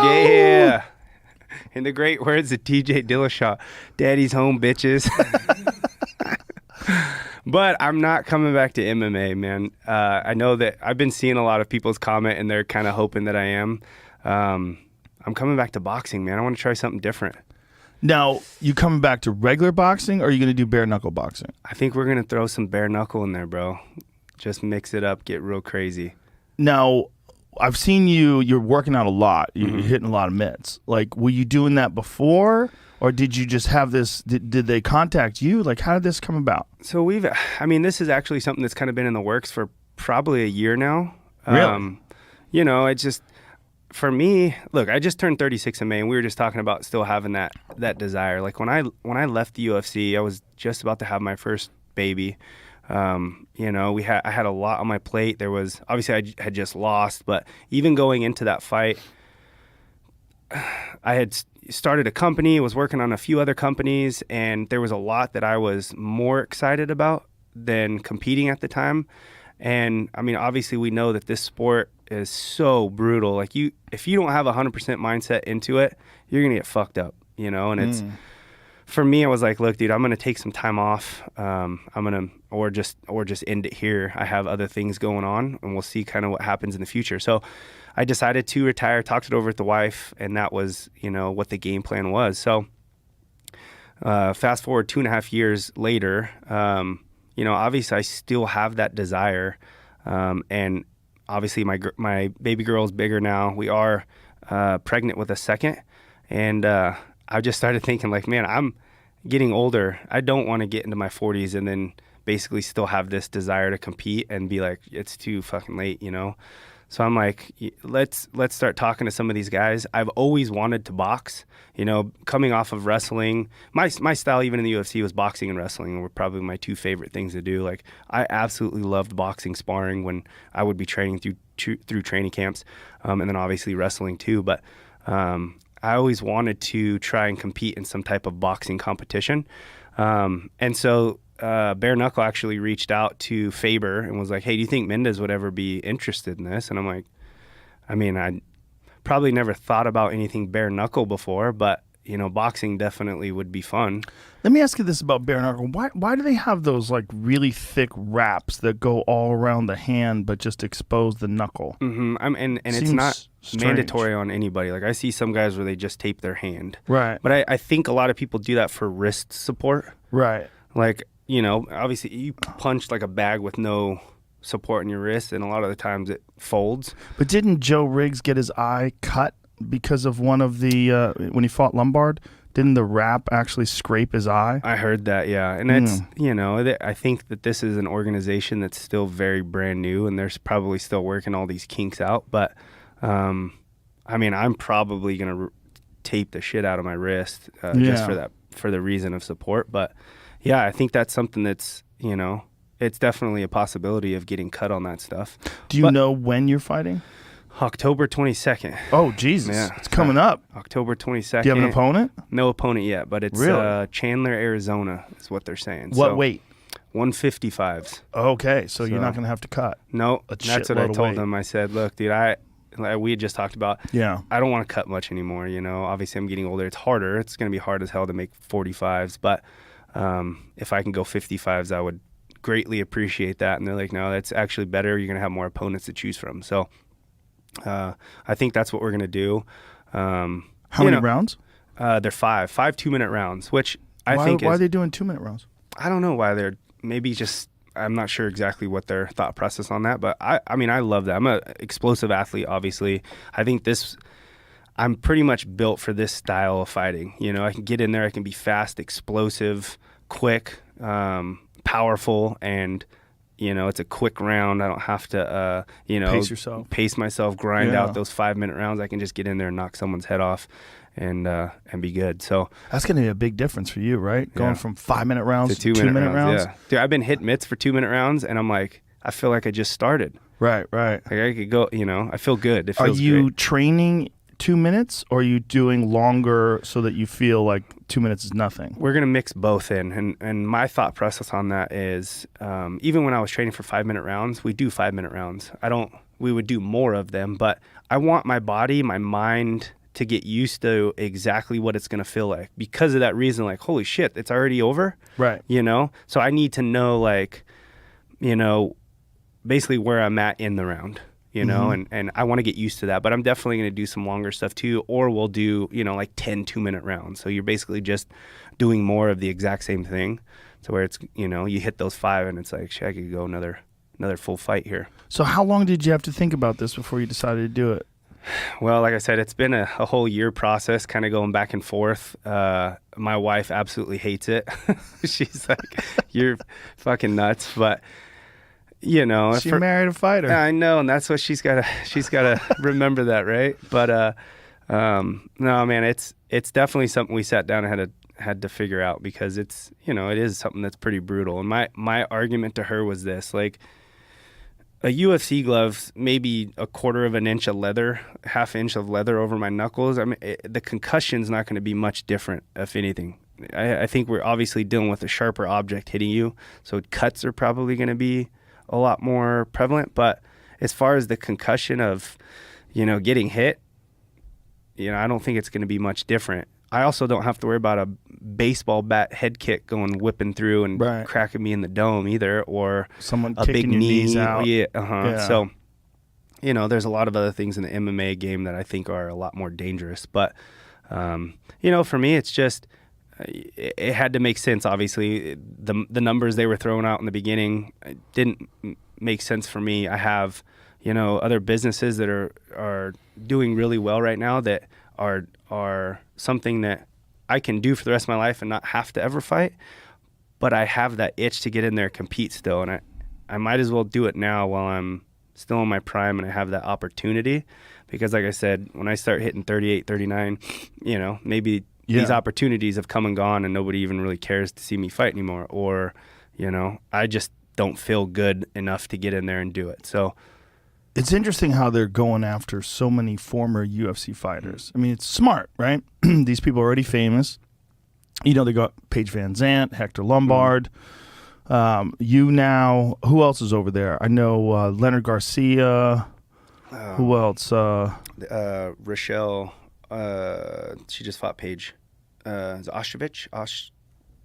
Yeah. In the great words of TJ Dillashaw, daddy's home, bitches. But I'm not coming back to MMA, man. I know that I've been seeing a lot of people's comment, and they're kind of hoping that I am. I'm coming back to boxing, man. I want to try something different. Now, you coming back to regular boxing, or are you going to do bare-knuckle boxing? I think we're going to throw some bare-knuckle in there, bro. Just mix it up, get real crazy. Now, I've seen you're working out a lot. You're hitting a lot of mitts. Like, were you doing that before? Or did you just have this, did they contact you? Like, how did this come about? So this is actually something that's kind of been in the works for probably a year now. Really? It's just, for me, look, I just turned 36 in May, and we were just talking about still having that desire. Like, when I left the UFC, I was just about to have my first baby. I had a lot on my plate. There was, obviously I had just lost, but even going into that fight, I had started a company, was working on a few other companies, and there was a lot that I was more excited about than competing at the time. And I mean, obviously we know that this sport is so brutal. Like, if you don't have 100% mindset into it, you're going to get fucked up, and it's, for me, I was like, look, dude, I'm going to take some time off. Or just end it here. I have other things going on, and we'll see kind of what happens in the future. So I decided to retire, talked it over with the wife, and that was, what the game plan was. So fast forward 2.5 years later, obviously I still have that desire. And obviously my baby girl is bigger now. We are pregnant with a second. And I just started thinking, like, man, I'm getting older. I don't want to get into my 40s and then basically still have this desire to compete and be like, it's too fucking late, So I'm like, let's start talking to some of these guys. I've always wanted to box, coming off of wrestling. My style, even in the UFC, was boxing and wrestling were probably my two favorite things to do. Like, I absolutely loved boxing sparring when I would be training through training camps, and then obviously wrestling too. But I always wanted to try and compete in some type of boxing competition. And so Bare Knuckle actually reached out to Faber and was like, hey, do you think Mendes would ever be interested in this? And I'm like, I probably never thought about anything bare knuckle before, but boxing definitely would be fun. Let me ask you this about bare knuckle. Why do they have those like really thick wraps that go all around the hand but just expose the knuckle? Mm-hmm. And it's not mandatory on anybody. Like, I see some guys where they just tape their hand. Right. But I think a lot of people do that for wrist support. Right. Like, obviously you punch like a bag with no support in your wrist, and a lot of the times it folds. But didn't Joe Riggs get his eye cut because of one of the, when he fought Lombard? Didn't the wrap actually scrape his eye? I heard that, yeah. And it's, I think that this is an organization that's still very brand new, and they're probably still working all these kinks out. But, I'm probably going to tape the shit out of my wrist just for the reason of support. But yeah, I think that's something that's, it's definitely a possibility of getting cut on that stuff. Do you know when you're fighting? October 22nd. Oh, Jesus. Yeah. It's coming up. October 22nd. Do you have an opponent? No opponent yet, but it's really? Chandler, Arizona is what they're saying. What weight? 155s. Okay, so you're not going to have to cut. No, that's what I told them. I said, look, dude, we had just talked about, I don't want to cut much anymore. Obviously I'm getting older. It's harder. It's going to be hard as hell to make 45s, but if I can go 55s, I would greatly appreciate that. And they're like, no, that's actually better. You're going to have more opponents to choose from. So I think that's what we're going to do. How many rounds? They're 5 2-minute rounds, which I think why are they doing 2-minute rounds? I don't know why they're maybe just, I'm not sure exactly what their thought process on that, but I love that. I'm an explosive athlete, obviously. I think I'm pretty much built for this style of fighting. I can get in there, I can be fast, explosive, quick, powerful, and it's a quick round. I don't have to pace myself, grind out those 5-minute rounds. I can just get in there and knock someone's head off and be good. So that's going to be a big difference for you, right? Going from 5-minute rounds to 2-minute rounds. Yeah. Dude, I've been hitting mitts for 2-minute rounds, and I'm like, I feel like I just started. Right. Like I could go, I feel good. It Are feels you great. Training 2 minutes, or are you doing longer so that you feel like 2 minutes is nothing? We're going to mix both in. And my thought process on that is, even when I was training for 5-minute rounds, we do 5-minute rounds. We would do more of them, but I want my body, my mind to get used to exactly what it's going to feel like. Because of that reason, like, holy shit, it's already over. Right. You know? So I need to know, like, you know, basically where I'm at in the round, you know, and I want to get used to that. But I'm definitely going to do some longer stuff too, or we'll do, you know, like 10 2-minute rounds. So you're basically just doing more of the exact same thing. So where it's, you know, you hit those 5 and it's like, shit, I could go another full fight here. So how long did you have to think about this before you decided to do it? Well, like I said, it's been a whole year process, kind of going back and forth. My wife absolutely hates it. She's like, you're fucking nuts. But, you know. She married a fighter. I know, and that's what she's got to remember that, right? But, no, man, it's definitely something we sat down and had to figure out, because it's, you know, it is something that's pretty brutal. And my argument to her was this, like, a UFC glove, maybe a 1/4 of an inch of leather, 1/2 inch of leather over my knuckles. I mean, the concussion's not going to be much different, if anything. I think we're obviously dealing with a sharper object hitting you, so cuts are probably going to be a lot more prevalent. But as far as the concussion of, you know, getting hit, you know, I don't think it's going to be much different. I also don't have to worry about a baseball bat head kick going whipping through and cracking me in the dome either, or someone a kicking big your knee. knees out. Yeah. So, you know, there's a lot of other things in the MMA game that I think are a lot more dangerous. But, you know, for me, it's just, it had to make sense. Obviously, the numbers they were throwing out in the beginning didn't make sense for me. I have, you know, other businesses that are doing really well right now that are something that I can do for the rest of my life and not have to ever fight. But I have that itch to get in there and compete still, and I might as well do it now while I'm still in my prime and I have that opportunity. Because like I said, when I start hitting 38, 39, you know, maybe these opportunities have come and gone and nobody even really cares to see me fight anymore. Or, you know, I just don't feel good enough to get in there and do it. So it's interesting how they're going after so many former UFC fighters. I mean, it's smart, right? These people are already famous. You know, they got Paige Van Zandt, Hector Lombard. You now, who else is over there? I know Leonard Garcia. Who else? Rochelle. She just fought Paige. Is it Ostovich?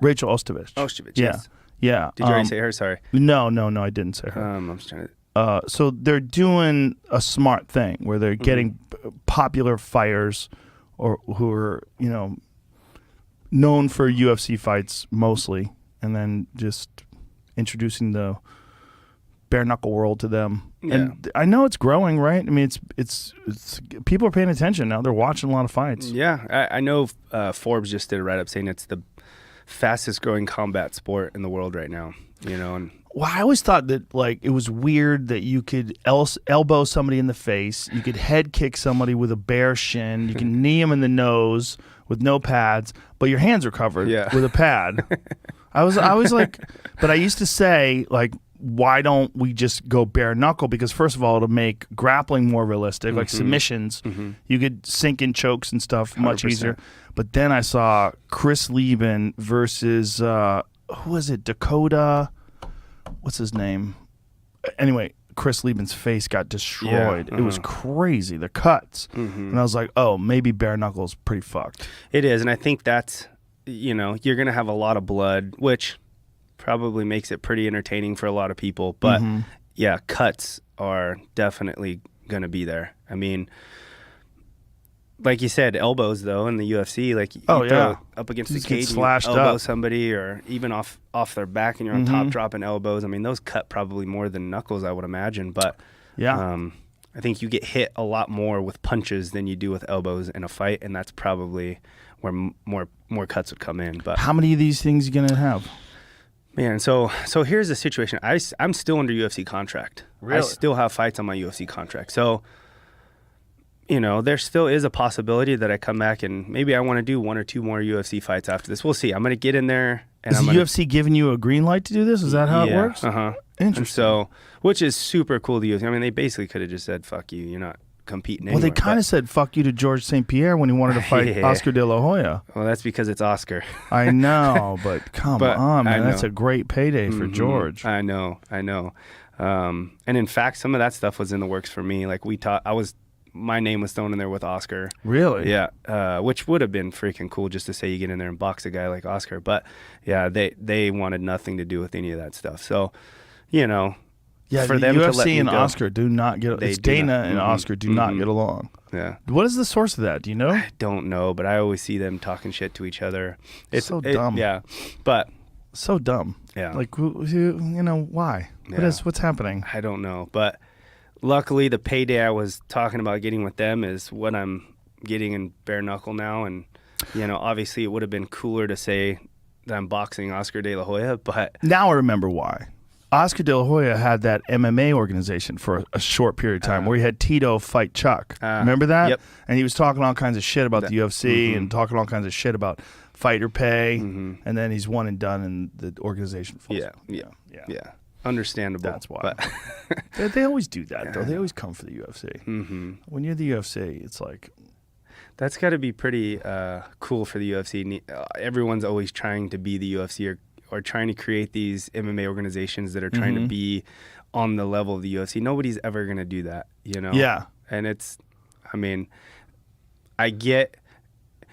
Rachel Ostovich. Ostovich, yeah. yes. Yeah. Did you already say her? Sorry. No, I didn't say her. I'm just trying to... So they're doing a smart thing where they're getting popular fighters or who are, you know, known for UFC fights mostly, and then just introducing the bare-knuckle world to them. Yeah. And I know it's growing, right? I mean, it's people are paying attention now. They're watching a lot of fights. Yeah, I know Forbes just did a write-up saying it's the fastest-growing combat sport in the world right now, you know, and... Well, I always thought that, like, it was weird that you could elbow somebody in the face, you could head kick somebody with a bare shin, you can knee them in the nose with no pads, but your hands are covered with a pad. I was like, but I used to say, like, why don't we just go bare knuckle? Because first of all, it'll make grappling more realistic, like submissions. You could sink in chokes and stuff much 100%. Easier. But then I saw Chris Lieben versus who was it? Dakota. What's his name? Anyway, Chris Lieben's face got destroyed. It was crazy, the cuts. And I was like, oh, maybe bare knuckle's pretty fucked. It is, and I think that's, you know, you're going to have a lot of blood, which probably makes it pretty entertaining for a lot of people. But, yeah, cuts are definitely going to be there. I mean... Like you said, elbows though in the UFC, like you throw up against the cage, and you elbow somebody, or even off their back, and you're on top dropping elbows. I mean, those cut probably more than knuckles, I would imagine. But I think you get hit a lot more with punches than you do with elbows in a fight, and that's probably where more cuts would come in. But how many of these things are you gonna have? Man, so here's the situation. I'm still under UFC contract. Really? I still have fights on my UFC contract. So. You know, there still is a possibility that I come back and maybe I want to do 1 or 2 more UFC fights after this. We'll see. I'm going to get in there. And is the UFC giving you a green light to do this? Is that how it works? Interesting. So, which is super cool to UFC. I mean, they basically could have just said, fuck you, you're not competing anymore. Well, they kind of said fuck you to George St. Pierre when he wanted to fight Oscar De La Hoya. Well, that's because it's Oscar. I know, but come on, man. That's a great payday for George. I know. And in fact, some of that stuff was in the works for me. Like my name was thrown in there with Oscar. Really? Yeah, which would have been freaking cool just to say you get in there and box a guy like Oscar. But yeah, they wanted nothing to do with any of that stuff. So, you know, yeah, for the them UFC to let me and go, Oscar do not get. they It's do Dana not. and Oscar do not get along. Yeah. What is the source of that? Do you know? I don't know, but I always see them talking shit to each other. It's so dumb. Yeah, but So dumb. yeah, Like, you know, why? Yeah. What's happening? I don't know, but luckily the payday I was talking about getting with them is what I'm getting in bare knuckle now, and you know, obviously it would have been cooler to say that I'm boxing Oscar De La Hoya, but Now I remember why. Oscar De La Hoya had that MMA organization for a short period of time where he had Tito fight Chuck. Remember that? Yep. And he was talking all kinds of shit about the UFC and talking all kinds of shit about fighter pay. And then he's one and done, and the organization falls. yeah, understandable. That's why. But they always do that, though. They always come for the UFC. When you're the UFC, it's like, that's got to be pretty cool for the UFC. Everyone's always trying to be the UFC or trying to create these MMA organizations that are trying to be on the level of the UFC. Nobody's ever going to do that, you know? Yeah. And it's, I mean, I get,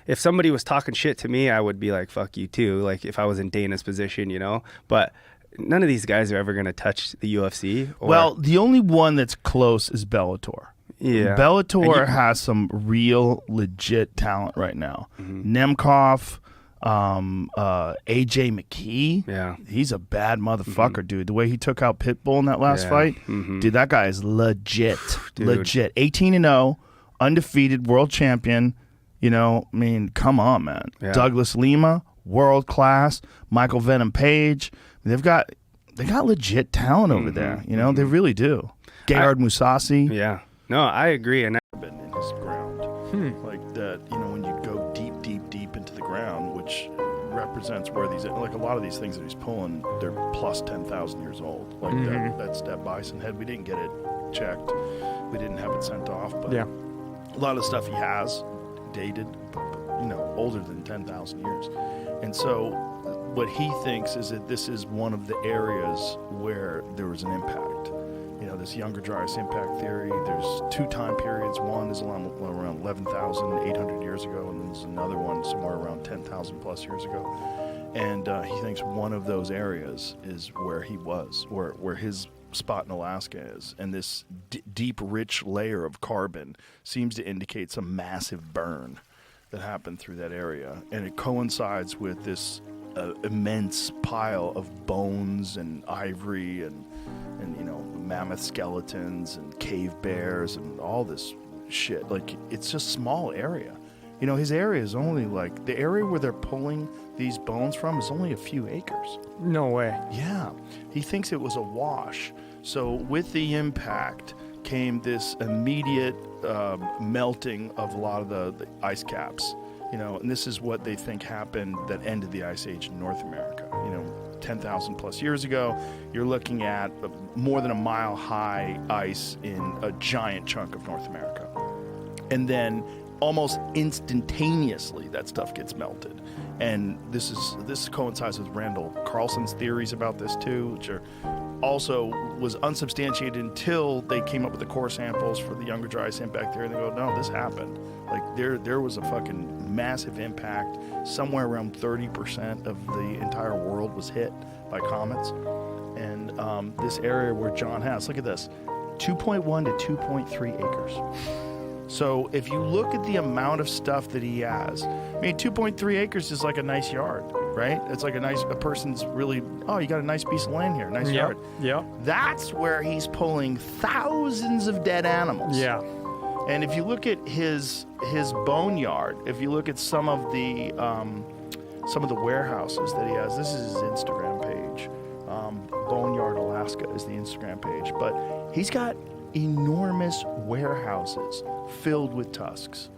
if somebody was talking shit to me, I would be like, fuck you too. Like if I was in Dana's position, you know? But none of these guys are ever going to touch the UFC. Well, the only one that's close is Bellator. Yeah. Bellator has some real legit talent right now. Nemkov, AJ McKee. Yeah. He's a bad motherfucker, dude. The way he took out Pitbull in that last fight, dude, that guy is legit. Legit. 18-0, undefeated, world champion. You know, I mean, come on, man. Yeah. Douglas Lima, world class. Michael Venom Page. They got legit talent over there. You know, they really do. Gegard Mousasi. Yeah. No, I agree. And Been in his ground. Like that, you know, when you go deep into the ground, which represents where these, like a lot of these things that he's pulling, they're plus 10,000 years old. Like that bison head, we didn't get it checked. We didn't have it sent off, but a lot of the stuff he has dated, you know, older than 10,000 years. And so what he thinks is that this is one of the areas where there was an impact. You know, this Younger Dryas impact theory, there's two time periods. One is around 11,800 years ago, and then there's another one somewhere around 10,000 plus years ago. And he thinks one of those areas is where he was, where his spot in Alaska is. And this deep, rich layer of carbon seems to indicate some massive burn that happened through that area. And it coincides with this immense pile of bones and ivory and you know, mammoth skeletons and cave bears and all this shit. Like, it's just small area. You know, his area is only like, the area where they're pulling these bones from is only a few acres. No way. Yeah. He thinks it was a wash. So with the impact came this immediate melting of a lot of the ice caps. You know, and this is what they think happened that ended the Ice Age in North America. You know, 10,000 plus years ago, you're looking at more than a mile high ice in a giant chunk of North America. And then almost instantaneously that stuff gets melted. And this coincides with Randall Carlson's theories about this too, which are also was unsubstantiated until they came up with the core samples for the Younger Dryas impact theory. And they go, no, this happened. Like there was a fucking massive impact. Somewhere around 30% of the entire world was hit by comets. And this area where John has, look at this, 2.1 to 2.3 acres. So if you look at the amount of stuff that he has, I mean, 2.3 acres is like a nice yard, right? It's like a person's really, oh, you got a nice piece of land here, nice yard. Yeah. That's where he's pulling thousands of dead animals. Yeah. And if you look at his boneyard, if you look at some of the warehouses that he has, this is his Instagram page. Boneyard Alaska is the Instagram page, but he's got enormous warehouses filled with tusks,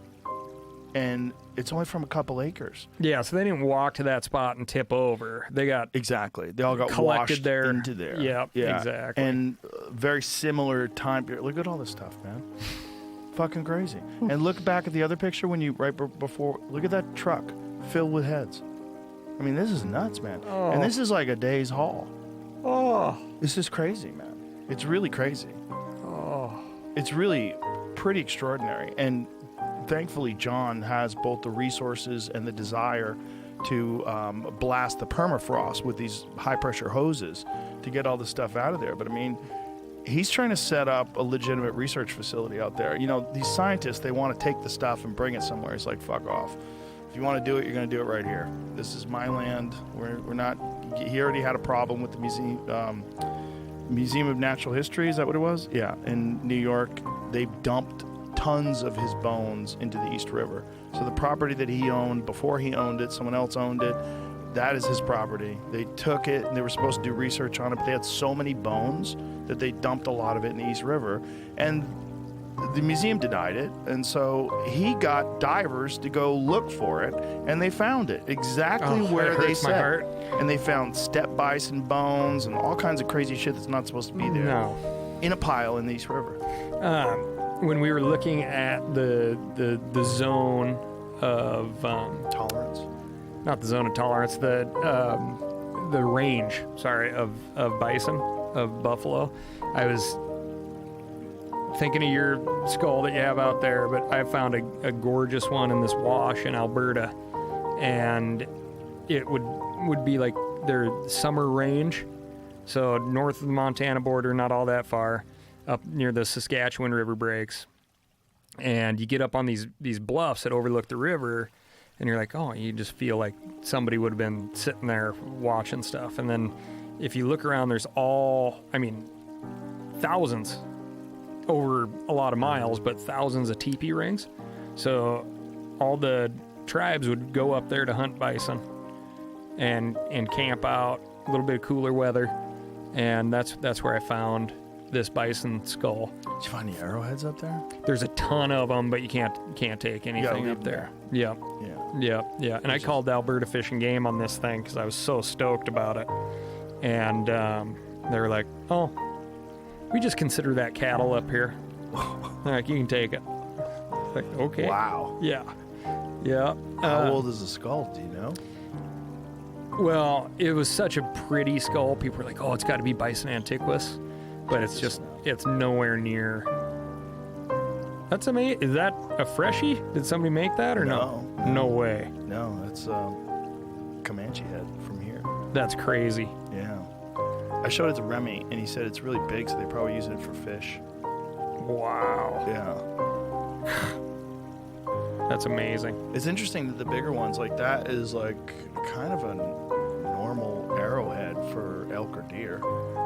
and it's only from a couple acres. Yeah, so they didn't walk to that spot and tip over. They got Exactly. They all got collected washed there into there. Yeah, exactly. And very similar time period. Look at all this stuff, man. Fucking crazy. And look back at the other picture when you before. Look at that truck filled with heads. I mean, this is nuts, man. Oh. And this is like a day's haul. Oh. This is crazy, man. It's really crazy. Oh. It's really pretty extraordinary. And thankfully, John has both the resources and the desire to blast the permafrost with these high-pressure hoses to get all this stuff out of there. But I mean, he's trying to set up a legitimate research facility out there. You know, these scientists, they want to take the stuff and bring it somewhere. It's like, fuck off. If you want to do it, you're going to do it right here. This is my land. We're not. He already had a problem with the Museum of Natural History. Is that what it was? Yeah, in New York, they dumped tons of his bones into the East River. So the property that he owned before he owned it, someone else owned it. That is his property. They took it and they were supposed to do research on it, but they had so many bones that they dumped a lot of it in the East River. And the museum denied it. And so he got divers to go look for it, and they found it exactly where they said. And they found steppe bison bones and all kinds of crazy shit that's not supposed to be there. No. In a pile in the East River. When we were looking at the zone of Tolerance. not the zone of tolerance, the range, sorry, of bison, of buffalo, I was thinking of your skull that you have out there, but I found a gorgeous one in this wash in Alberta, and it would be like their summer range, so north of the Montana border, not all that far, up near the Saskatchewan River breaks, and you get up on these bluffs that overlook the river, and you're like, oh, you just feel like somebody would have been sitting there watching stuff. And then if you look around, there's thousands over a lot of miles, but thousands of teepee rings. So all the tribes would go up there to hunt bison and camp out, a little bit of cooler weather. And that's where I found this bison skull. Did you find any arrowheads up there? There's a ton of them, but you can't take anything up there. Yeah. And I called Alberta Fish and Game on this thing because I was so stoked about it. And they were like, oh, we just consider that cattle up here. Like, you can take it. Like, okay. Wow. Yeah. How old is the skull, do you know? Well, it was such a pretty skull. People were like, oh, it's got to be Bison antiquus. But it's nowhere near. That's amazing. Is that a freshie? Did somebody make that or no? No way. No, that's Comanche head from here. That's crazy. Yeah. I showed it to Remy, and he said it's really big, so they probably use it for fish. Wow. Yeah. That's amazing. It's interesting that the bigger ones like that is like kind of a normal arrowhead for elk or deer.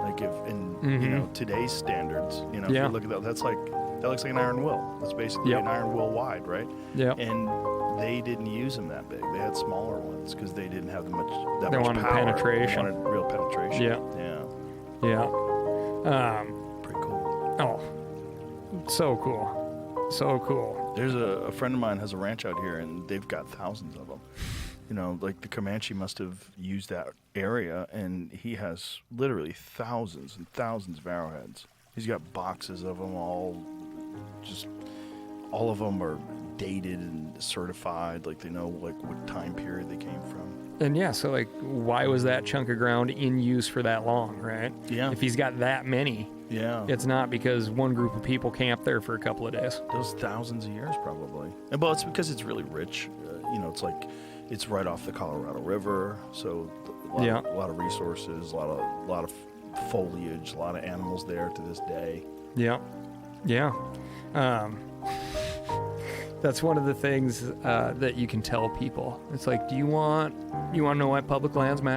Like if in you know today's standards, you know, if you look at that, that looks like an iron will. That's basically an iron will wide, right? Yeah. And they didn't use them that big. They had smaller ones because they didn't have much They much wanted power. penetration. They wanted real penetration. Yeah. Pretty cool. Oh, so cool. So cool. There's a friend of mine has a ranch out here, and they've got thousands of them. You know, like the Comanche must have used that area, and he has literally thousands and thousands of arrowheads. He's got boxes of them all of them are dated and certified, like they know like what time period they came from. And yeah, so like, why was that chunk of ground in use for that long, right? Yeah. If he's got that many, it's not because one group of people camped there for a couple of days. Those thousands of years, probably. And well, it's because it's really rich. You know, it's like it's right off the Colorado River, so a lot of resources, a lot of foliage, a lot of animals there to this day. Yeah. That's one of the things that you can tell people. It's like, do you want to know why public lands matter?